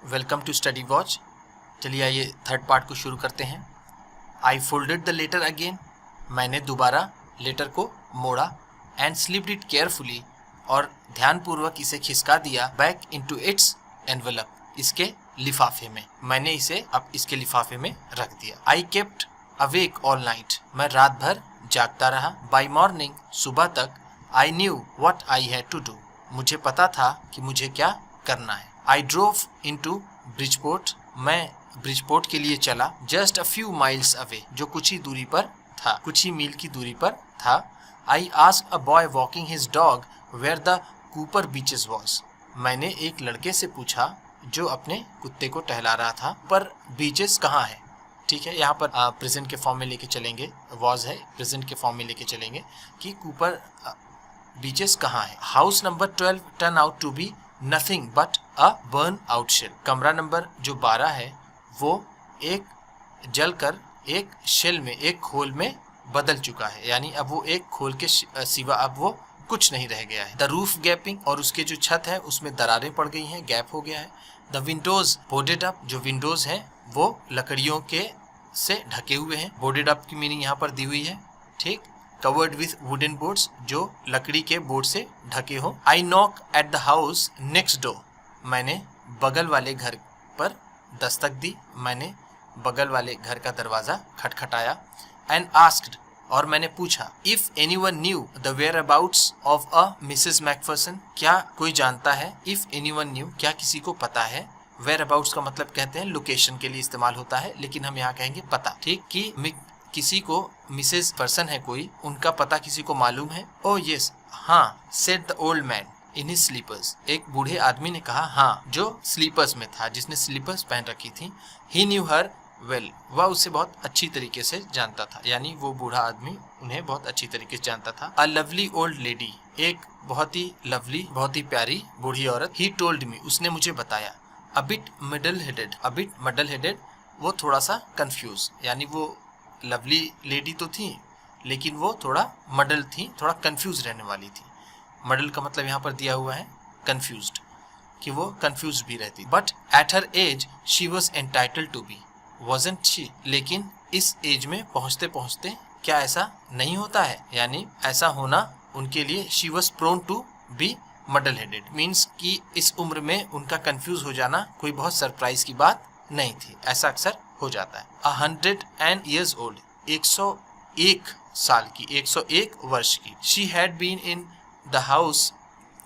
Welcome to study watch. चलिए आइए third part को शुरू करते हैं। आई फोल्डेड द लेटर अगेन, मैंने दोबारा लेटर को मोड़ा, एंड स्लिप्ड इट केयरफुली, और ध्यानपूर्वक इसे खिसका दिया, बैक इनटू इट्स एनवेलप, इसके लिफाफे में। मैंने इसे अब इसके लिफाफे में रख दिया। I kept awake all night, मैं रात भर जागता रहा। बाय मॉर्निंग, सुबह तक, I knew what I had to do, मुझे पता था कि मुझे क्या करना है। आई ड्रोव इनटू ब्रिजपोर्ट, मैं ब्रिजपोर्ट के लिए चला। Just a few miles away, जो कुछ ही दूरी पर था, कुछ ही मील की दूरी पर था। I asked a boy walking his dog where the Cooper Beeches was, मैंने एक लड़के से पूछा जो अपने कुत्ते को टहला रहा था, पर बीचेस कहाँ है। ठीक है, यहाँ पर प्रेजेंट के फॉर्म में लेके चलेंगे, वॉज है, प्रेजेंट के फॉर्म में लेके चलेंगे कि कूपर बीचेस कहाँ है। House number 12 turn out to be nothing but a burn out shell, कमरा नंबर जो 12 है वो एक जलकर एक शेल में, एक खोल में बदल चुका है, यानी अब वो एक खोल के सिवा अब वो कुछ नहीं रह गया है। द रूफ गैपिंग, और उसके जो छत है उसमें दरारें पड़ गई हैं, गैप हो गया है। द विंडोज बोर्डेड अप, जो विंडोज हैं वो लकड़ियों के से ढके हुए हैं। बोर्डेड अप की मीनिंग यहाँ पर दी हुई है। ठीक, कवर्ड विथ वुडन बोर्ड्स, जो लकड़ी के बोर्ड से ढके हो। आई knock at the house next door, मैंने बगल वाले घर पर दस्तक दी, मैंने बगल वाले घर का दरवाजा खटखटाया। एंड आस्क्ड, और मैंने पूछा, if anyone knew the whereabouts of a Mrs McPherson, क्या कोई जानता है। इफ एनीवन न्यू, क्या किसी को पता है। वेयर अबाउट्स का मतलब कहते हैं लोकेशन के लिए इस्तेमाल होता है, लेकिन हम यहाँ कहेंगे पता। ठीक, कि किसी को मिसेस पर्सन है कोई, उनका पता किसी को मालूम है। ओ यस, हाँ, said the old man in his slippers, एक बूढ़े आदमी ने कहा हाँ, जो स्लीपर्स में था, जिसने स्लीपर्स पहन रखी थी। ही न्यू हर वेल, वह उसे बहुत अच्छी तरीके से जानता था, यानी वो बूढ़ा आदमी उन्हें बहुत अच्छी तरीके से जानता था। अ लवली ओल्ड लेडी, एक बहुत ही लवली, बहुत ही प्यारी बूढ़ी औरत। ही टोल्ड मी, उसने मुझे बताया। A bit middle headed, a bit middle headed, वो थोड़ा सा कंफ्यूज, यानी वो लवली लेडी तो थी लेकिन वो थोड़ा मडल थी, थोड़ा कंफ्यूज रहने वाली थी। मडल का मतलब यहाँ पर दिया हुआ है कंफ्यूज्ड, कि वो कंफ्यूज भी रहती। But at her age she was entitled to be, wasn't she, लेकिन इस एज में पहुँचते पहुँचते क्या ऐसा नहीं होता है, यानी ऐसा होना उनके लिए, she was prone to be muddle headed, means कि इस उम्र में उनका कंफ्यूज हो जाना कोई बहुत सरप्राइज की बात नहीं थी, ऐसा अक्सर हो जाता है। 100 years old, 101 साल की, 101 वर्ष की। She had been in the house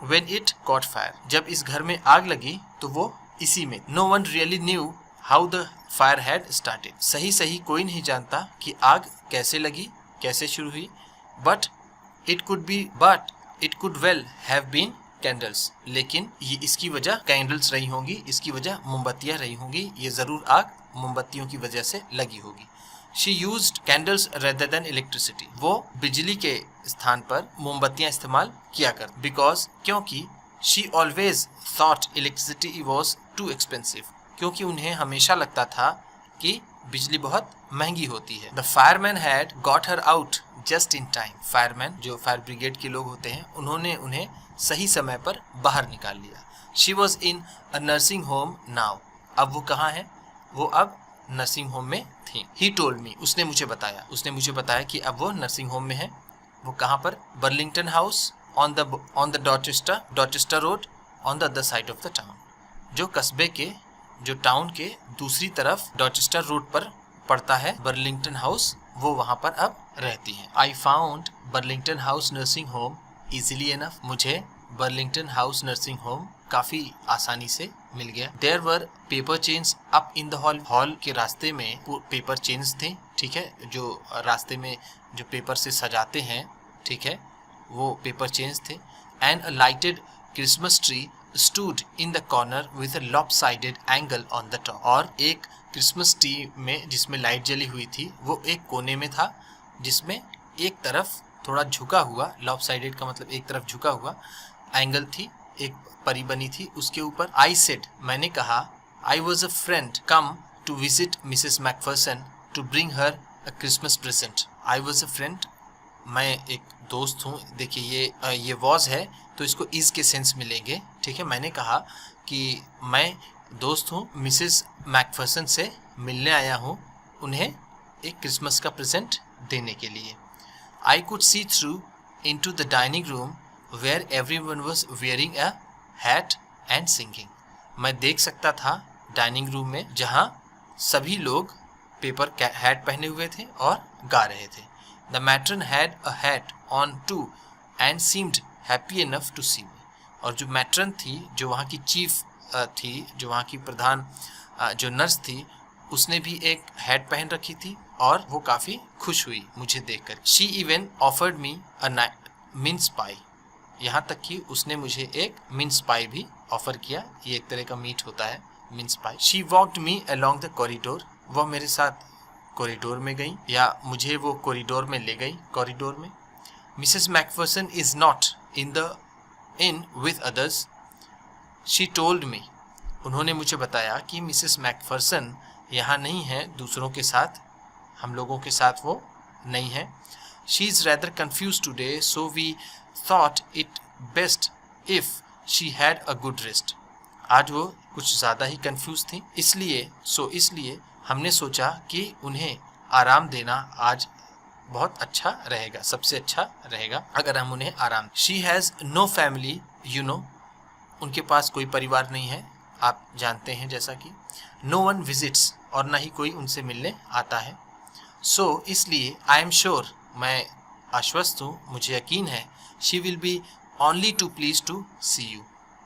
when it caught fire, जब इस घर में आग लगी तो वो इसी में। No one really knew how the fire had started, सही सही कोई नहीं जानता कि आग कैसे लगी, कैसे शुरू हुई। But it could well have been candles, लेकिन ये इसकी वजह कैंडल्स रही होंगी, इसकी वजह मोमबत्तियां रही होंगी, ये जरूर आग मोमबत्तियों की वजह से लगी होगी। She used candles rather than electricity, वो बिजली के स्थान पर मोमबत्तियां इस्तेमाल किया कर, बिकॉज, क्योंकि, she always thought electricity was too expensive, क्योंकि उन्हें हमेशा लगता था कि बिजली बहुत महंगी होती है। The fireman had got her out just in time, fireman जो फायर ब्रिगेड के लोग होते हैं, उन्होंने उन्हें सही समय पर बाहर निकाल लिया। She was in a nursing home now, अब वो कहाँ है, वो अब नर्सिंग होम में थी। ही टोल्ड मी, उसने मुझे बताया कि अब वो नर्सिंग होम में है। वो कहाँ पर, Burlington House on the Dorchester road on the other side of the town, जो कस्बे के, जो टाउन के दूसरी तरफ डॉचेस्टर रोड पर पड़ता है बर्लिंगटन हाउस, वो वहाँ पर अब रहती है। I found Burlington house nursing home easily enough, मुझे बर्लिंगटन हाउस नर्सिंग होम काफी आसानी से मिल गया। There were paper chains up in the hall के रास्ते में पेपर चेन्स थे। ठीक है, जो रास्ते में जो पेपर से सजाते हैं, ठीक है, वो पेपर चेन्स थे। And a lighted Christmas tree stood in the corner with a lopsided angle on the top, और एक क्रिसमस ट्री में जिसमें लाइट जली हुई थी, वो एक कोने में था, जिसमें एक तरफ थोड़ा झुका हुआ, लॉपसाइडेड का मतलब एक तरफ झुका हुआ एंगल थी, एक परी बनी थी उसके ऊपर। आई सेड, मैंने कहा, I was a friend come to visit Mrs McPherson to bring her a Christmas present. I was a friend, मैं एक दोस्त हूँ। देखिए ये वॉज है तो इसको इज के सेंस मिलेंगे। ठीक है, मैंने कहा कि मैं दोस्त हूँ, मिसेस मैकफर्सन से मिलने आया हूँ उन्हें एक क्रिसमस का प्रेजेंट देने के लिए। I could see through into the dining room where everyone was wearing a hat and singing. मैं देख सकता था डाइनिंग रूम में जहाँ सभी लोग पेपर हैट पहने हुए थे और गा रहे थे। The matron had a hat on too and seemed happy enough to see me. और जो मैट्रन थी, जो वहाँ की चीफ थी, जो वहाँ की प्रधान जो नर्स थी, उसने भी एक हैट पहन रखी थी और वो काफ़ी खुश हुई मुझे देखकर। She even offered me a mince pie. यहाँ तक कि उसने मुझे एक मिन्स पाई भी ऑफर किया। ये एक तरह का मीट होता है, mince pi. She walked me along the corridor. वह मेरे साथ कॉरिडोर में गई, या मुझे वो कॉरिडोर में ले गई। कॉरिडोर में Mrs Macpherson is not in with others, she told me. उन्होंने मुझे बताया कि मिसेस मैकफर्सन यहाँ नहीं है दूसरों के साथ, हम लोगों के साथ वो नहीं है। She is rather confused today, so we thought it best if she had a good rest. आज वो कुछ ज़्यादा ही कन्फ्यूज थी, इसलिए हमने सोचा कि उन्हें आराम देना आज बहुत अच्छा रहेगा, सबसे अच्छा रहेगा अगर हम उन्हें आराम। She has no family, you know. उनके पास कोई परिवार नहीं है, आप जानते हैं जैसा कि। नो वन विजिट्स, और ना ही कोई उनसे मिलने आता है। सो इसलिए आई एम श्योर, मैं आश्वस्त हूँ, मुझे यकीन है, she will be only too pleased to see you.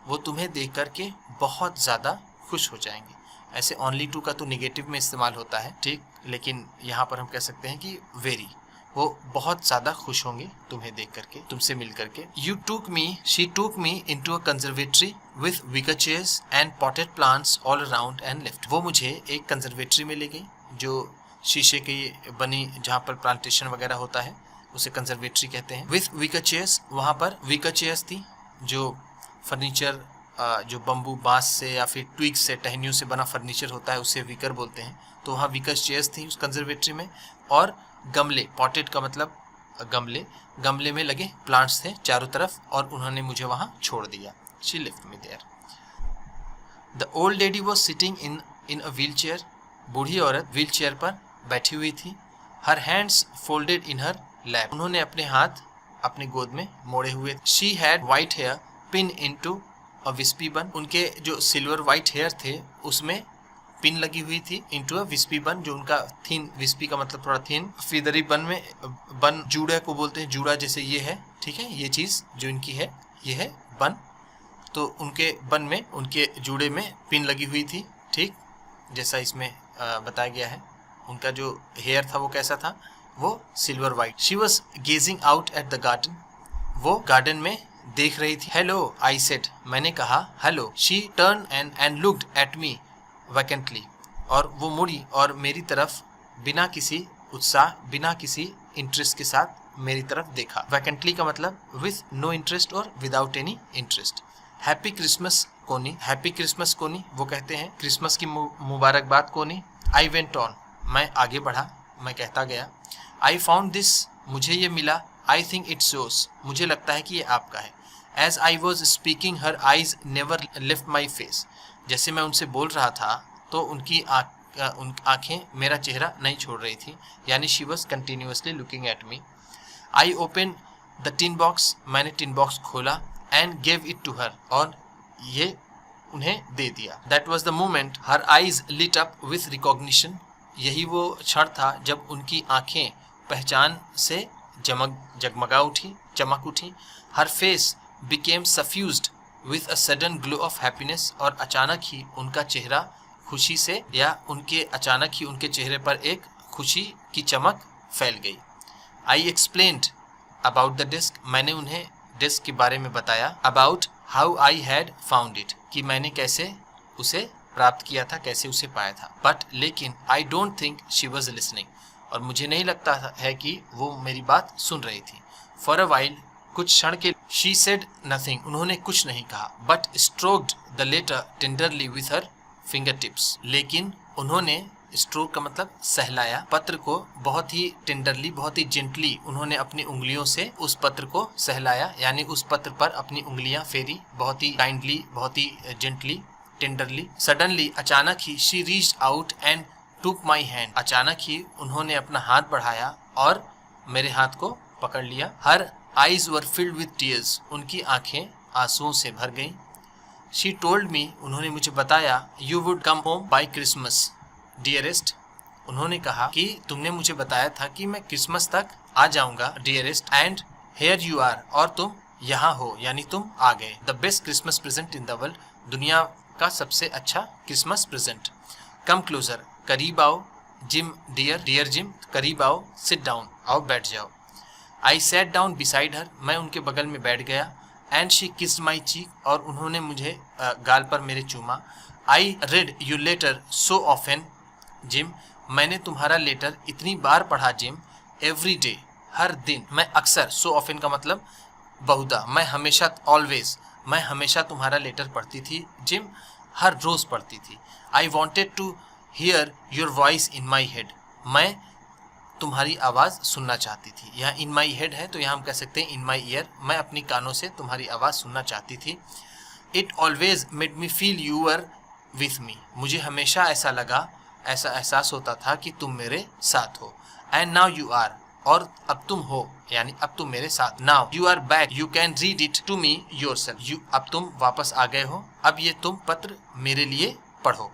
वो तुम्हें देख करके बहुत ज़्यादा खुश हो जाएंगे। ऐसे ओनली टू का तो निगेटिव में इस्तेमाल होता है, ठीक, लेकिन यहाँ पर हम कह सकते हैं कि वेरी, वो बहुत ज़्यादा खुश होंगे तुम्हें देख करके, तुमसे मिल करके। She took me into a conservatory with wicker chairs and potted plants all around and left. वो मुझे एक कंजर्वेटरी में ले गई, जो शीशे की बनी, जहाँ पर प्लांटेशन वगैरह होता है, उसे कंजर्वेटरी कहते हैं। विथ विकर चेयर्स, वहाँ पर विकर चेयर्स थी, जो फर्नीचर, जो बम्बू, बांस से या फिर ट्विग से, टहनियों से बना फर्नीचर होता है, उसे विकर बोलते हैं। तो वहाँ विकर चेयर्स थी उस कंजर्वेटरी में, और गमले, पॉटेड का मतलब गमले, गमले में लगे प्लांट्स थे चारों तरफ, और उन्होंने मुझे वहाँ छोड़ दिया। She left me there. The old lady was sitting in a wheelchair. बूढ़ी औरत व्हील चेयर पर बैठी हुई थी। Her hands folded in her lap. उन्होंने अपने हाथ अपने गोद में मोड़े हुए। She had white hair pin into a wispy bun. उनके जो सिल्वर वाइट हेयर थे उसमें पिन लगी हुई थी इनटू अ विस्पी बन, जो उनका थिन, विस्पी का मतलब थोड़ा थिन, फीदरी बन में, बन जूड़ा को बोलते हैं, जूड़ा जैसे ये है, ठीक है, ये चीज़ जो इनकी है ये है बन। तो उनके बन में, उनके जूड़े में पिन लगी हुई थी, ठीक, जैसा इसमें बताया गया है। उनका जो हेयर था वो कैसा था, वो silver white. She was gazing out at the garden. वो गार्डन में देख रही थी। हेलो, आई सेड, मैंने कहा hello. She turned and looked at me vacantly. और वो मुड़ी और मेरी तरफ बिना किसी उत्साह, बिना किसी इंटरेस्ट के साथ मेरी तरफ देखा। वैकेंटली का मतलब विथ नो इंटरेस्ट और without any interest. Happy Christmas कोनी, हैप्पी क्रिसमस कोनी, वो कहते हैं क्रिसमस की मुबारकबाद कोनी। आई वेंट ऑन, मैं आगे बढ़ा, मैं कहता गया। आई फाउंड दिस, मुझे ये मिला। आई थिंक इट्स योर्स, मुझे लगता है कि ये आपका है। As I was speaking her eyes never left my face. जैसे मैं उनसे बोल रहा था तो उनकी आंखें मेरा चेहरा नहीं छोड़ रही थी, यानी she was continuously looking at me. I opened the tin box, मैंने टिन बॉक्स खोला, and gave it to her, और ये उन्हें दे दिया। That was the moment her eyes lit up with recognition. यही वो क्षण था जब उनकी आंखें पहचान से जगमगा उठी, चमक उठी। Her face became suffused with a sudden glow of happiness, और अचानक ही उनका चेहरा खुशी से, या अचानक ही उनके चेहरे पर एक खुशी की चमक फैल गई। आई एक्सप्लेन्ड अबाउट द डिस्क, मैंने उन्हें डिस्क के बारे में बताया। About how I had found it, कि मैंने कैसे उसे प्राप्त किया था, कैसे उसे पाया था। बट लेकिन I don't think she was listening, और मुझे नहीं लगता है कि वो मेरी बात सुन रही थी। फॉर अ वाइल, कुछ क्षण के। शी सेड नथिंग, उन्होंने कुछ नहीं कहा। But stroked the letter tenderly with her fingertips, लेकिन उन्होंने, स्ट्रोक का मतलब सहलाया, पत्र को बहुत ही टेंडरली, बहुत ही जेंटली उन्होंने अपनी उंगलियों से उस पत्र को सहलाया, यानी उस पत्र पर अपनी उंगलियां फेरी, बहुत ही काइंडली, बहुत ही जेंटली टेंडरली। सडनली, अचानक ही, शी रीच्ड आउट एंड टूक माई हैंड। अचानक ही उन्होंने अपना हाथ बढ़ाया और मेरे हाथ को पकड़ लिया। Her eyes were filled with tears. उनकी आंखें आंसुओं से भर गईं। शी टोल्ड मी, उन्होंने मुझे बताया, you would come home by Christmas dearest. उन्होंने कहा कि तुमने मुझे बताया था कि मैं क्रिसमस तक आ जाऊंगा dearest, and here you are, और तुम यहाँ हो, यानी तुम आ गए। The best Christmas present in the world, दुनिया का सबसे अच्छा क्रिसमस प्रेजेंट। कम क्लोजर, करीब आओ। जिम डियर, डियर जिम, करीब आओ। सिट डाउन, आओ बैठ जाओ। I sat down beside her, मैं उनके बगल में बैठ गया। And she kissed my cheek, और उन्होंने मुझे गाल पर मेरे चूमा। I read your letter so often Jim, मैंने तुम्हारा लेटर इतनी बार पढ़ा जिम। एवरी डे, हर दिन। मैं अक्सर, सो ऑफन का मतलब बहुधा, मैं हमेशा, ऑलवेज, मैं हमेशा तुम्हारा लेटर पढ़ती थी जिम, हर रोज पढ़ती थी। I wanted to hear your voice in my head, मैं तुम्हारी आवाज़ सुनना चाहती थी। यहाँ इन माई हेड है तो यहाँ हम कह सकते हैं इन माई ईयर, मैं अपनी कानों से तुम्हारी आवाज़ सुनना चाहती थी। It always made me feel you are with me, मुझे हमेशा ऐसा लगा, ऐसा एहसास होता था कि तुम मेरे साथ हो। एंड नाउ यू आर, और अब तुम हो, यानी अब तुम मेरे साथ। Now you are back, you can read it to me yourself, you, अब तुम वापस आ गए हो, अब ये तुम पत्र मेरे लिए पढ़ो।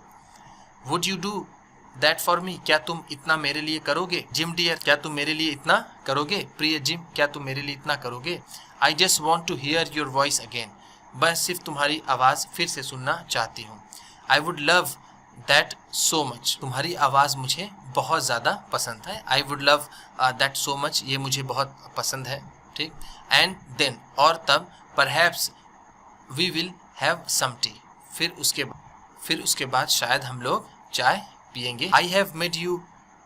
Would you do that for me, क्या तुम इतना मेरे लिए करोगे। जिम डियर, क्या तुम मेरे लिए इतना करोगे। प्रिय जिम, क्या तुम मेरे लिए इतना करोगे। I just want to hear your voice again, बस सिर्फ तुम्हारी आवाज़ फिर से सुनना चाहती हूँ। I would love that so much, तुम्हारी आवाज़ मुझे बहुत ज़्यादा पसंद है। I would love that so much, ये मुझे बहुत पसंद है, ठीक। एंड देन, और तब, perhaps we will have some tea, फिर उसके बाद शायद हम लोग चाय पियेंगे। I have made you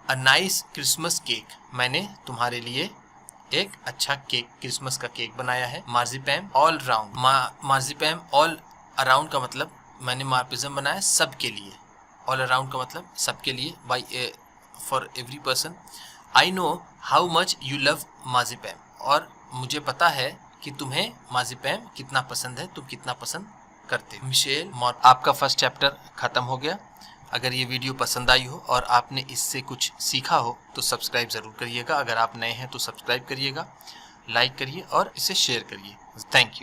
a nice Christmas cake, मैंने तुम्हारे लिए एक अच्छा केक, क्रिसमस का केक बनाया है। मार्जिपैम ऑल राउंड, मार्जिपैम ऑल अराउंड का मतलब मैंने मार्जिपैम बनाया सबके लिए। ऑल अराउंड का मतलब सबके लिए, by for every person. I know how much you love marzipan, और मुझे पता है कि तुम्हें मार्जिपैम कितना पसंद है, तुम कितना पसंद करते हो। मिशेल मॉर, आपका फर्स्ट चैप्टर ख़त्म हो गया। अगर ये वीडियो पसंद आई हो और आपने इससे कुछ सीखा हो तो सब्सक्राइब ज़रूर करिएगा। अगर आप नए हैं तो सब्सक्राइब करिएगा, लाइक करिए और इसे शेयर करिए। Thank you.